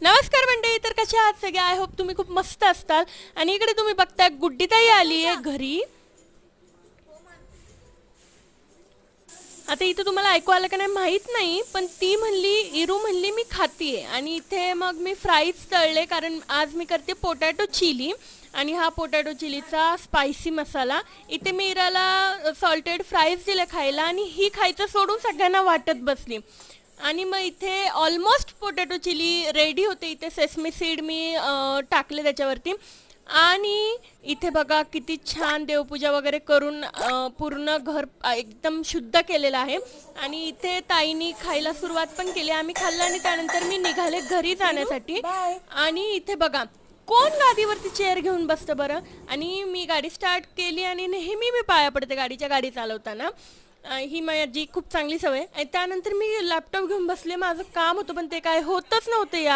नमस्कार मंडळी, तर कशा आहात सगळे? आय होप तुम्ही खूप मस्त असताल. आणि इकडे तुम्ही बघताय गुड्डीताई आली आहे घरी. आता इथे तुम्हाला ऐकू आलं का नाही माहीत नाही, पण ती म्हणली, इरू म्हणली मी खातीये. आणि इथे मग मी फ्राईज तळले, कारण आज मी करते पोटॅटो चिली. आणि हा पोटॅटो चिलीचा स्पायसी मसाला. इथे मी इराला सॉल्टेड फ्राईज दिले खायला, आणि ही खायचं सोडून सगळ्यांना वाटत बसली. आणि मग इथे ऑलमोस्ट पोटॅटो चिली रेडी होते. इथे सेसमी सीड मी टाकले त्याच्यावरती. आणि इथे बघा किती छान देवपूजा वगैरे करून पूर्ण घर एकदम शुद्ध केलेलं आहे. आणि इथे ताईनी खायला सुरुवात पण केली. आम्ही खाल्लं आणि त्यानंतर मी निघाले घरी जाण्यासाठी. आणि इथे बघा कोण गाडीवरती चेअर घेऊन बसतं बरं. आणि मी गाडी स्टार्ट केली आणि नेहमी मी पाया पडते गाडी चालवताना. ही माझी खूप चांगली सवय आहे. त्यानंतर मी लॅपटॉप घेऊन बसले, माझं काम होतं पण ते काय होतच नव्हतं यार.